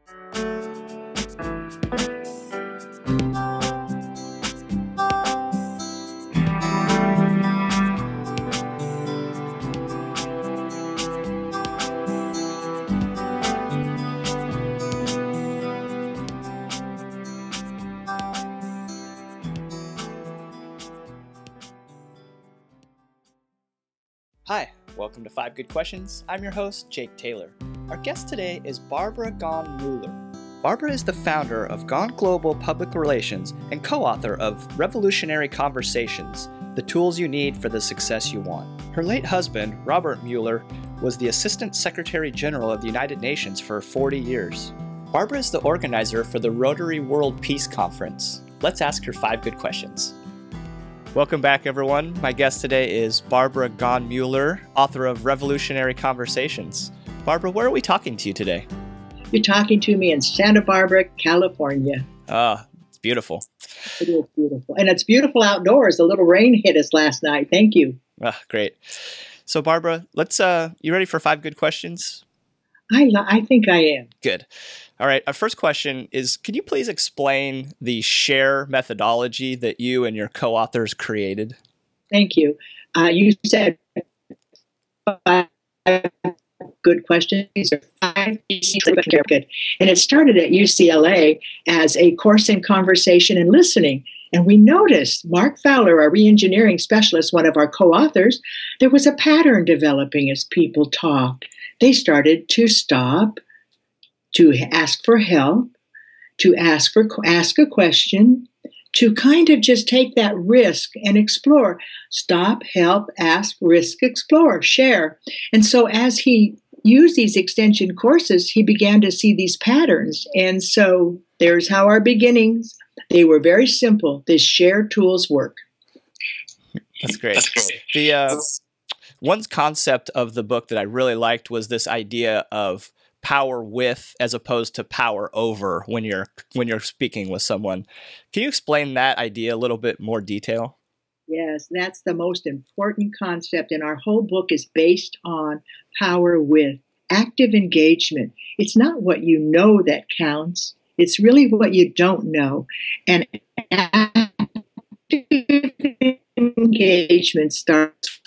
Hi, welcome to 5 Good Questions. I'm your host, Jake Taylor. Our guest today is Barbara Gaughen Muller. Barbara is the founder of Gaughen Global Public Relations and co-author of Revolutionary Conversations, the tools you need for the success you want. Her late husband, Robert Muller, was the Assistant Secretary General of the United Nations for 40 years. Barbara is the organizer for the Rotary World Peace Conference. Let's ask her 5 good questions. Welcome back, everyone. My guest today is Barbara Gaughen Muller, author of Revolutionary Conversations. Barbara, where are we talking to you today? You're talking to me in Santa Barbara, California. It's beautiful. It is beautiful. And it's beautiful outdoors. A little rain hit us last night. Thank you. Great. So, Barbara, you ready for 5 good questions? I think I am. Good. All right. Our first question is, can you please explain the SHARE methodology that you and your co-authors created? Thank you. You said 5 good questions. These are 5 good. And it started at UCLA as a course in conversation and listening. And we noticed Mark Fowler, our re-engineering specialist, one of our co-authors, there was a pattern developing as people talked. They started to stop, to ask for help, to ask a question, to kind of just take that risk and explore. Stop, help, ask, risk, explore, share. And so as he used these extension courses, he began to see these patterns. And so there's how our beginnings, they were very simple. The SHARE tools work. That's great. One concept of the book that I really liked was this idea of power with as opposed to power over when you're speaking with someone. Can you explain that idea a little bit more detail? Yes, that's the most important concept, and our whole book is based on power with active engagement. It's not what you know that counts. It's really what you don't know. And active engagement starts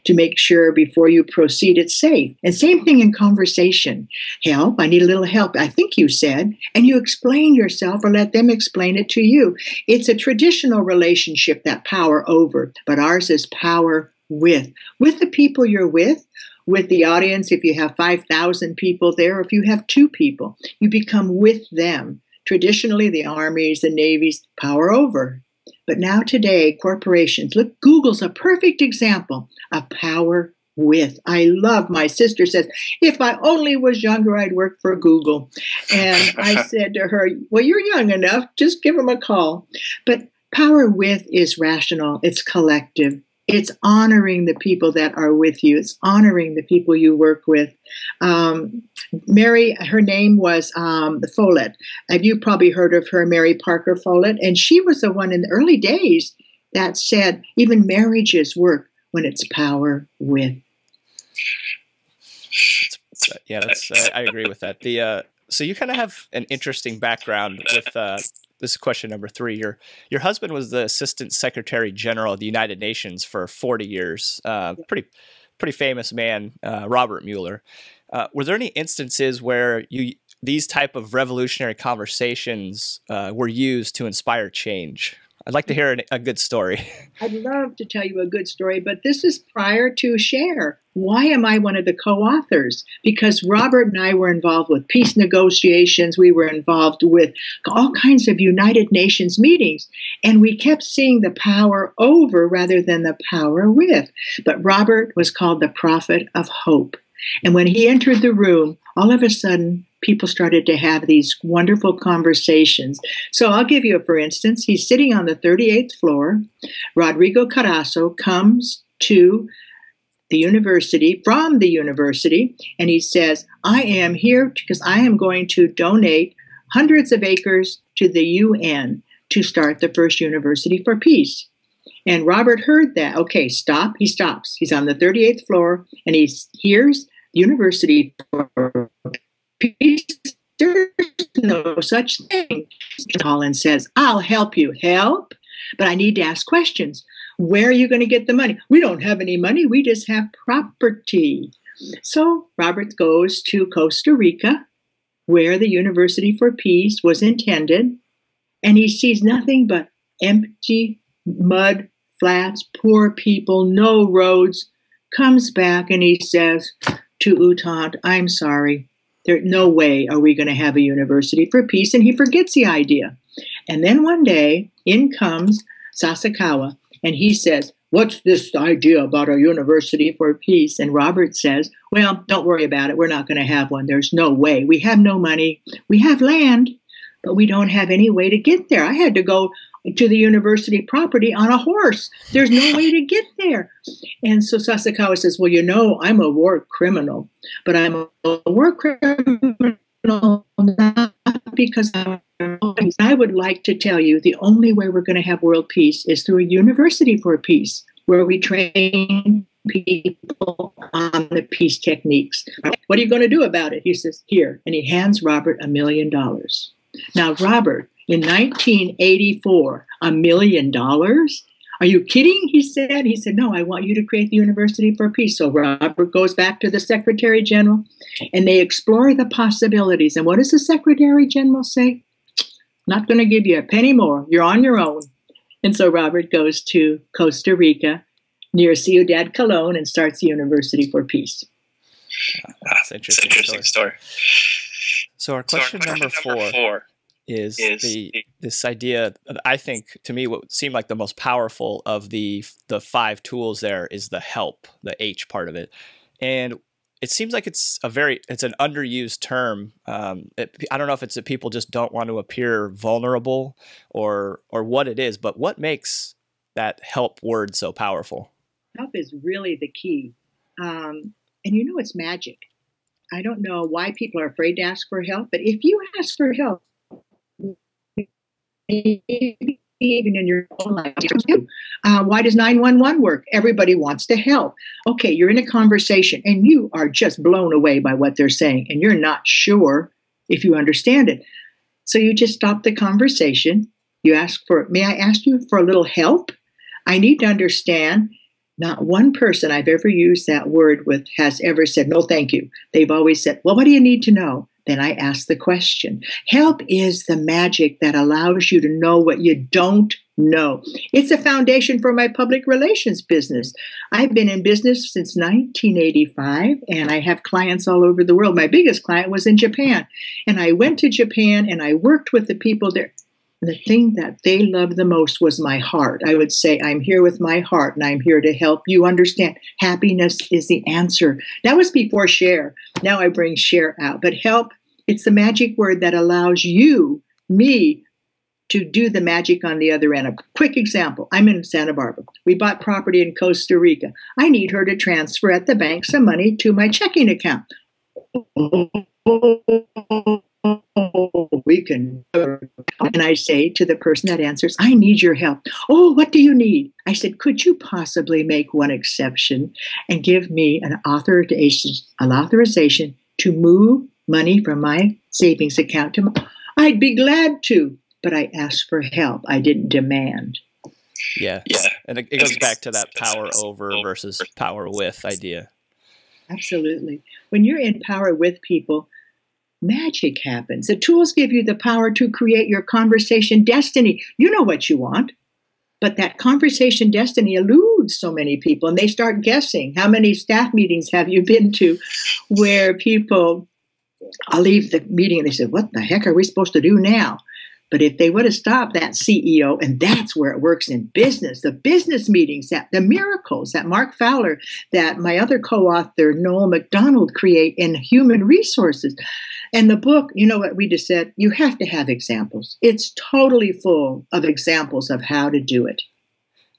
to make sure before you proceed it's safe. And same thing in conversation. Help, I need a little help, I think you said, and you explain yourself or let them explain it to you. It's a traditional relationship, that power over, but ours is power with the people you're with the audience. If you have 5,000 people there, if you have 2 people, you become with them. Traditionally, the armies, the navies, power over. But now today, corporations, look, Google's a perfect example of power with. I love, my sister says, if I only was younger, I'd work for Google. And I said to her, well, you're young enough, just give them a call. But power with is rational, it's collective. It's honoring the people that are with you. It's honoring the people you work with. Mary, her name was Follett. You probably heard of her, Mary Parker Follett. And she was the one in the early days that said even marriages work when it's power with. I agree with that. So you kind of have an interesting background with this is question number 3. Your husband was the Assistant Secretary General of the United Nations for 40 years. Pretty famous man, Robert Muller. Were there any instances where these type of revolutionary conversations were used to inspire change? I'd like to hear a good story. I'd love to tell you a good story, but this is prior to SHARE. Why am I one of the co-authors? Because Robert and I were involved with peace negotiations. We were involved with all kinds of United Nations meetings, and we kept seeing the power over rather than the power with. But Robert was called the prophet of hope. And when he entered the room, all of a sudden, people started to have these wonderful conversations. So I'll give you for instance. He's sitting on the 38th floor. Rodrigo Carazo comes to the university, from the university, and he says, I am here because I am going to donate hundreds of acres to the UN to start the first university for peace. And Robert heard that. Okay, stop. He stops. He's on the 38th floor, and he hears the University for Peace There's no such thing. Collins says, I'll help you. Help? But I need to ask questions. Where are you going to get the money? We don't have any money. We just have property. So Robert goes to Costa Rica, where the University for Peace was intended, and he sees nothing but empty mud flats, poor people, no roads. Comes back and he says to Utant, I'm sorry. There's no way are we going to have a University for Peace. And he forgets the idea. And then one day, in comes Sasakawa, and he says, what's this idea about a University for Peace? And Robert says, well, don't worry about it. We're not going to have one. There's no way. We have no money. We have land, but we don't have any way to get there. I had to go to the university property on a horse. There's no way to get there. And so Sasakawa says, well, you know, I'm a war criminal, but I'm a war criminal not because I would like to tell you the only way we're going to have world peace is through a University for Peace, where we train people on the peace techniques. What are you going to do about it? He says, here. And he hands Robert $1 million. Now, Robert, in 1984, $1 million? Are you kidding? He said. He said, no, I want you to create the University for Peace. So Robert goes back to the Secretary General, and they explore the possibilities. And what does the Secretary General say? Not going to give you a penny more. You're on your own. And so Robert goes to Costa Rica near Ciudad Colon and starts the University for Peace. That's an interesting story. So our question number four is this idea that I think, to me, what seemed like the most powerful of the 5 tools there is the help, the H part of it. And it seems like it's an underused term. I don't know if it's that people just don't want to appear vulnerable or what it is, but what makes that help word so powerful? Help is really the key. And you know, it's magic. I don't know why people are afraid to ask for help, but if you ask for help, even in your own life, why does 911 work? Everybody wants to help. Okay, you're in a conversation and you are just blown away by what they're saying, and you're not sure if you understand it. So you just stop the conversation. You ask for, may I ask you for a little help? I need to understand. Not one person I've ever used that word with has ever said, no, thank you. They've always said, well, what do you need to know? Then I ask the question. Help is the magic that allows you to know what you don't know. It's a foundation for my public relations business. I've been in business since 1985, and I have clients all over the world. My biggest client was in Japan, and I went to Japan, and I worked with the people there. The thing that they loved the most was my heart. I would say, I'm here with my heart, and I'm here to help you understand. Happiness is the answer. That was before share. Now I bring share out. But help, it's the magic word that allows you, me, to do the magic on the other end. A quick example. I'm in Santa Barbara. We bought property in Costa Rica. I need her to transfer at the bank some money to my checking account. We can. And I say to the person that answers, I need your help. Oh, what do you need? I said, could you possibly make one exception and give me an authorization to move money from my savings account to I'd be glad to, but I asked for help. I didn't demand. Yeah. And it goes back to that power over versus power with idea. Absolutely. When you're in power with people, magic happens. The tools give you the power to create your conversation destiny. You know what you want, but that conversation destiny eludes so many people, and they start guessing. How many staff meetings have you been to where people, I'll leave the meeting and they said, what the heck are we supposed to do now? But if they would have stopped that CEO, and that's where it works in business, the business meetings, the miracles that Mark Fowler, that my other co-author, Noel McDonald, create in human resources. And the book, you know what we just said, you have to have examples. It's totally full of examples of how to do it.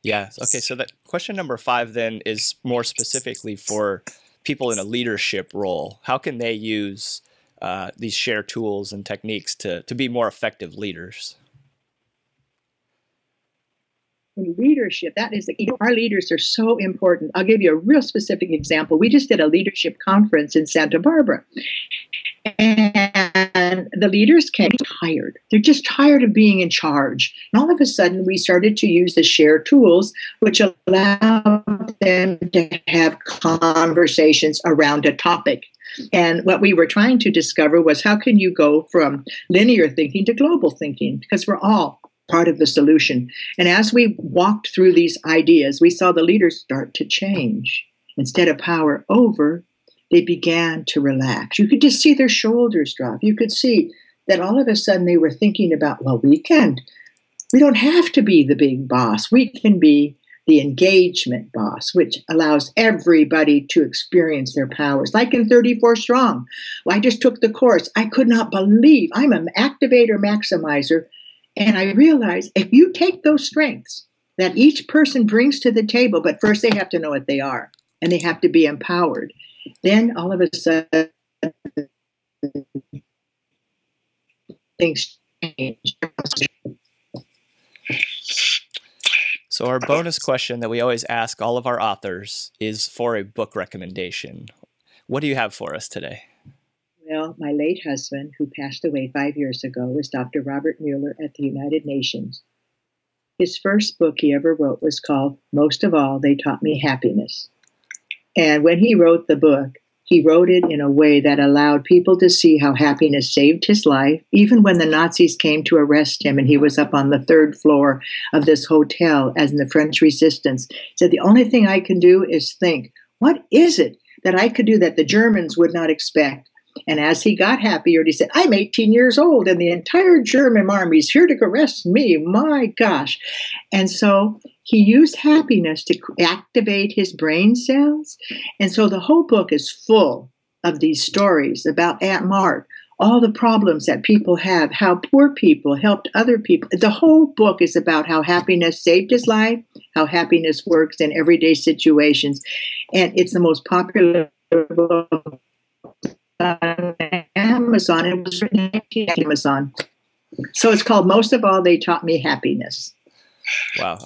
Yeah. Okay. So that question number 5 then is more specifically for people in a leadership role. How can they use these share tools and techniques to be more effective leaders? Leadership, that is our leaders are so important. I'll give you a real specific example. We just did a leadership conference in Santa Barbara. And And the leaders came tired. They're just tired of being in charge. And all of a sudden, we started to use the share tools, which allowed them to have conversations around a topic. And what we were trying to discover was, how can you go from linear thinking to global thinking? Because we're all part of the solution. And as we walked through these ideas, we saw the leaders start to change. Instead of power over, they began to relax. You could just see their shoulders drop. You could see that all of a sudden they were thinking about, well, we don't have to be the big boss. We can be the engagement boss, which allows everybody to experience their powers. Like in 34 Strong. Well, I just took the course. I could not believe I'm an activator maximizer. And I realized if you take those strengths that each person brings to the table, but first they have to know what they are and they have to be empowered. Then all of a sudden, things change. So our bonus question that we always ask all of our authors is for a book recommendation. What do you have for us today? Well, my late husband, who passed away 5 years ago, was Dr. Robert Muller at the United Nations. His first book he ever wrote was called Most of All, They Taught Me Happiness. And when he wrote the book, he wrote it in a way that allowed people to see how happiness saved his life, even when the Nazis came to arrest him and he was up on the third floor of this hotel as in the French resistance. He said, the only thing I can do is think, what is it that I could do that the Germans would not expect? And as he got happier, he said, I'm 18 years old and the entire German army is here to arrest me. My gosh. And so he used happiness to activate his brain cells. And so the whole book is full of these stories about Aunt Mart, all the problems that people have, how poor people helped other people. The whole book is about how happiness saved his life, how happiness works in everyday situations. And it's the most popular book on Amazon. It was written on Amazon. So it's called Most of All, They Taught Me Happiness. Wow.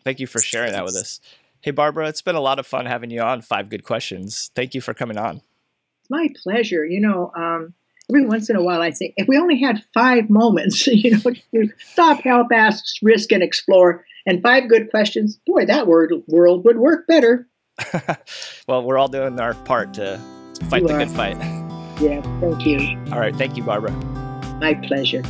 Thank you for sharing that with us. Hey, Barbara, it's been a lot of fun having you on 5 Good Questions. Thank you for coming on. It's my pleasure. Every once in a while I think, if we only had 5 moments, to stop, help, ask, risk, and explore, and 5 good questions, boy, that world would work better. Well, we're all doing our part to fight the good fight. Yeah, thank you. All right. Thank you, Barbara. My pleasure.